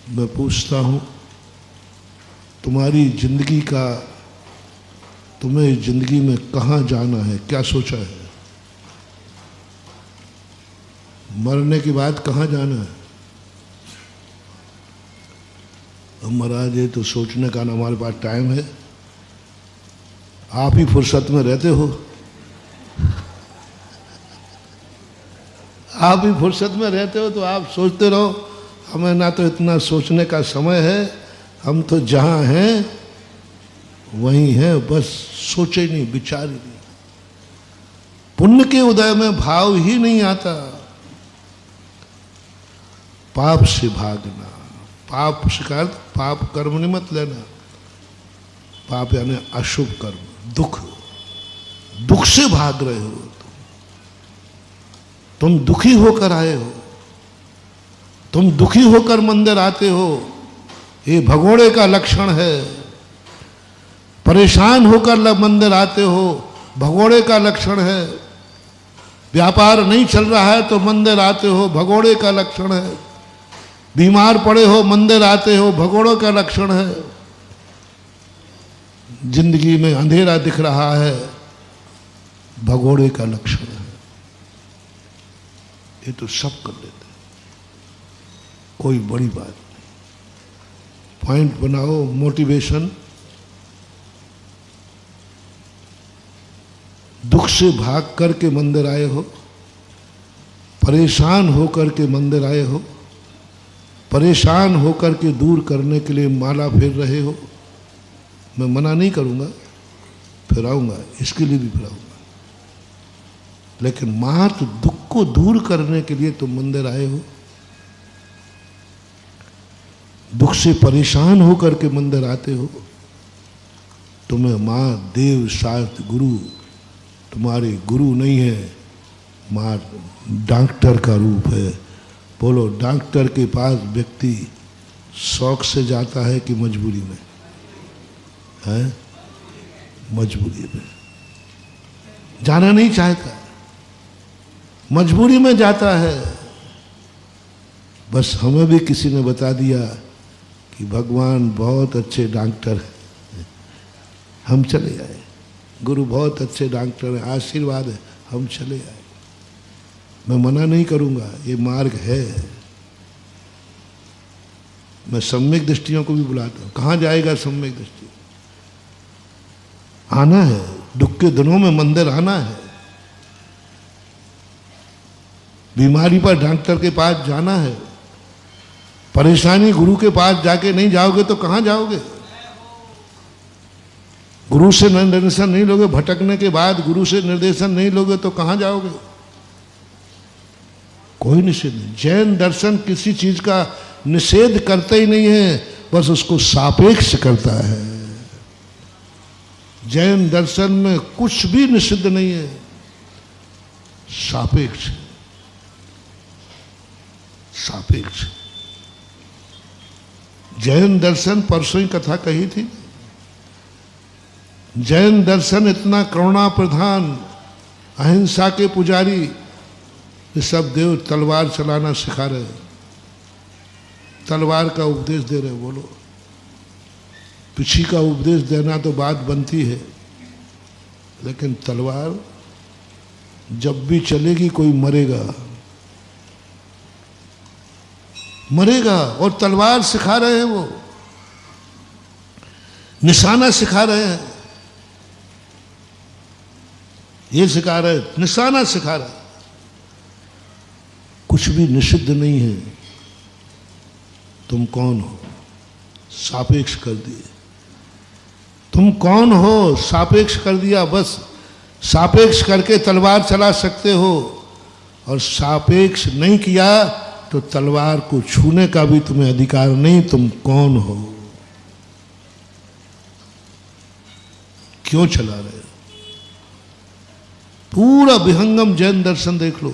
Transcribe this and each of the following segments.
मैं पूछता हूँ, तुम्हारी जिंदगी का, तुम्हें जिंदगी में कहाँ जाना है, क्या सोचा है? मरने के बाद कहाँ जाना है? महाराज ये तो सोचने का ना हमारे पास टाइम है, आप ही फुर्सत में रहते हो, आप ही फुर्सत में रहते हो तो आप सोचते रहो। हमें ना तो इतना सोचने का समय है, हम तो जहाँ हैं वहीं हैं, बस सोचे नहीं, विचार ही नहीं। पुण्य के उदय में भाव ही नहीं आता। पाप से भागना, पाप शिकार, पाप कर्म नहीं मत लेना। पाप यानी अशुभ कर्म, दुख, दुख से भाग रहे हो तुम दुखी होकर आए हो, तुम दुखी होकर मंदिर आते हो, ये भगोड़े का लक्षण है। परेशान होकर मंदिर आते हो, भगोड़े का लक्षण है। व्यापार नहीं चल रहा है तो मंदिर आते हो, भगोड़े का लक्षण है। बीमार पड़े हो, मंदिर आते हो, भगोड़ों का लक्षण है। जिंदगी में अंधेरा दिख रहा है, भगोड़े का लक्षण है। ये तो सब कर लेते हैं, कोई बड़ी बात नहीं। पॉइंट बनाओ, मोटिवेशन। दुख से भाग करके मंदिर आए हो, परेशान होकर के मंदिर आए हो, परेशान होकर के दूर करने के लिए माला फेर रहे हो। मैं मना नहीं करूंगा, फिराऊंगा, इसके लिए भी फिराऊंगा, लेकिन मात्र दुख को दूर करने के लिए तुम मंदिर आए हो। दुख से परेशान होकर के मंदिर आते हो। तुम्हें मां, देव, शास्त्र, गुरु, तुम्हारे गुरु नहीं है, मां डॉक्टर का रूप है। बोलो, डॉक्टर के पास व्यक्ति शौक से जाता है कि मजबूरी में? है मजबूरी में, जाना नहीं चाहता, मजबूरी में जाता है। बस हमें भी किसी ने बता दिया कि भगवान बहुत अच्छे डॉक्टर हैं, हम चले आए। गुरु बहुत अच्छे डॉक्टर हैं, आशीर्वाद है, हम चले आए। मैं मना नहीं करूंगा, ये मार्ग है। मैं सम्यक दृष्टियों को भी बुलाता हूं। कहाँ जाएगा सम्यक दृष्टि? आना है, दुख के दिनों में मंदिर आना है। बीमारी पर डॉक्टर के पास जाना है। परेशानी गुरु के पास जाके नहीं जाओगे तो कहाँ जाओगे? गुरु से निर्देशन नहीं लोगे, भटकने के बाद गुरु से निर्देशन नहीं लोगे तो कहाँ जाओगे? कोई निषेध नहीं। जैन दर्शन किसी चीज का निषेध करते ही नहीं है, बस उसको सापेक्ष करता है। जैन दर्शन में कुछ भी निषिद्ध नहीं है, सापेक्ष, सापेक्ष। जैन दर्शन, परसों ही कथा कही थी, जैन दर्शन इतना करुणा प्रधान, अहिंसा के पुजारी, ये सब देव तलवार चलाना सिखा रहे, तलवार का उपदेश दे रहे। बोलो, पिछी का उपदेश देना तो बात बनती है, लेकिन तलवार जब भी चलेगी कोई मरेगा, मरेगा। और तलवार सिखा रहे हैं, वो निशाना सिखा रहे हैं, ये सिखा रहे, निशाना सिखा रहे। कुछ भी निषिद्ध नहीं है। तुम कौन हो? सापेक्ष कर दिए। तुम कौन हो? सापेक्ष कर दिया। बस सापेक्ष करके तलवार चला सकते हो, और सापेक्ष नहीं किया तो तलवार को छूने का भी तुम्हें अधिकार नहीं। तुम कौन हो? क्यों चला रहे हो? पूरा विहंगम जैन दर्शन देख लो,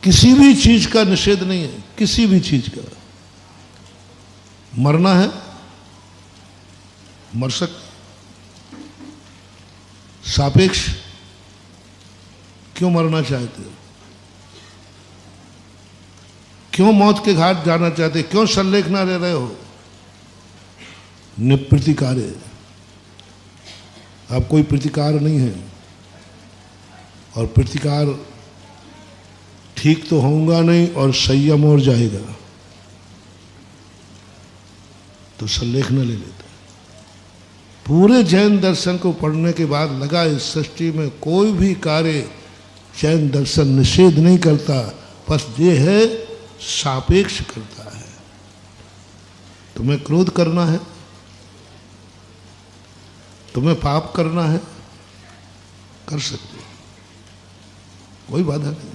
किसी भी चीज का निषेध नहीं है, किसी भी चीज का। मरना है, मर सकते, सापेक्ष। क्यों मरना चाहते हो? क्यों मौत के घाट जाना चाहते, क्यों संलेख ना रह रहे हो? निप्रतिकारे, अब कोई प्रतिकार नहीं है, और प्रतिकार ठीक तो होगा नहीं और संयम और जाएगा, तो संलेख न ले लेते। पूरे जैन दर्शन को पढ़ने के बाद लगा इस सृष्टि में कोई भी कार्य जैन दर्शन निषेध नहीं करता, बस ये है सापेक्ष करता है। तुम्हें क्रोध करना है, तुम्हें पाप करना है, कर सकते हो, कोई बाधा नहीं।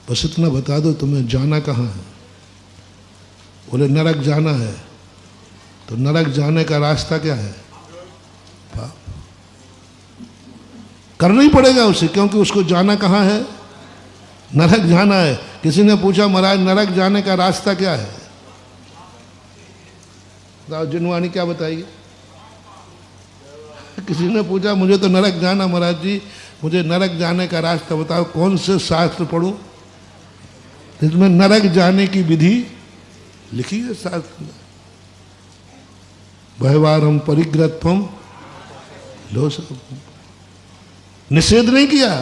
बस इतना बता दो तुम्हें जाना कहाँ है। बोले नरक जाना है, तो नरक जाने का रास्ता क्या है? पाप करना ही पड़ेगा उसे, क्योंकि उसको जाना कहाँ है? नरक जाना है। किसी ने पूछा महाराज नरक जाने का रास्ता क्या है? जिनवानी क्या बताइए? किसी ने पूछा मुझे तो नरक जाना महाराज जी, मुझे नरक जाने का रास्ता बताओ, कौन से शास्त्र पढ़ूं जिसमें नरक जाने की विधि लिखी है शास्त्र में? व्यवहारम परिग्रहत्वम लोसम, निषेध नहीं किया।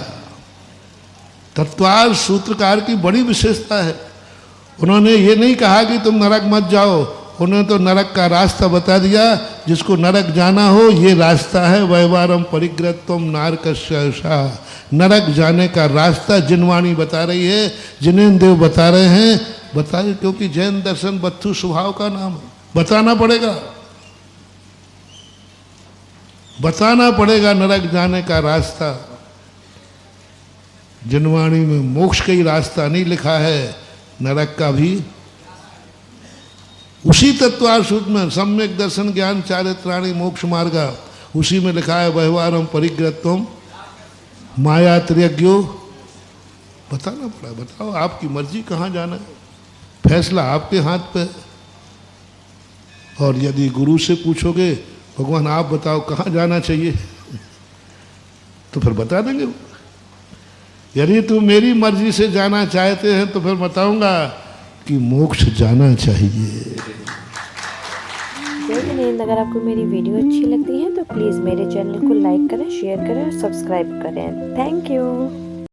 तत्वार सूत्रकार की बड़ी विशेषता है, उन्होंने ये नहीं कहा कि तुम नरक मत जाओ, उन्होंने तो नरक का रास्ता बता दिया। जिसको नरक जाना हो ये रास्ता है, व्यवहारम परिग्रहत्वम नारकस्या, नरक जाने का रास्ता जिनवाणी बता रही है, जिनेन्द्र बता रहे हैं। बताइए, क्योंकि जैन दर्शन बत्थु स्वभाव का नाम है, बताना पड़ेगा, बताना पड़ेगा नरक जाने का रास्ता। जिनवाणी में मोक्ष का ही रास्ता नहीं लिखा है, नरक का भी। उसी तत्वार सूत्र में सम्यक दर्शन ज्ञान चारित्राणि मोक्ष मार्गा, उसी में लिखा है व्यवहारम परिग्रहत्वम माया त्रियज्ञो। बताना पड़ा, बताओ आपकी मर्जी कहाँ जाना है, फैसला आपके हाथ पे। और यदि गुरु से पूछोगे भगवान आप बताओ कहाँ जाना चाहिए, तो फिर बता देंगे। यदि तुम मेरी मर्जी से जाना चाहते हैं तो फिर बताऊंगा कि मोक्ष जाना चाहिए। जय जिनेंद्र, अगर आपको मेरी वीडियो अच्छी लगती है तो प्लीज़ मेरे चैनल को लाइक करें, शेयर करें और सब्सक्राइब करें। Thank you.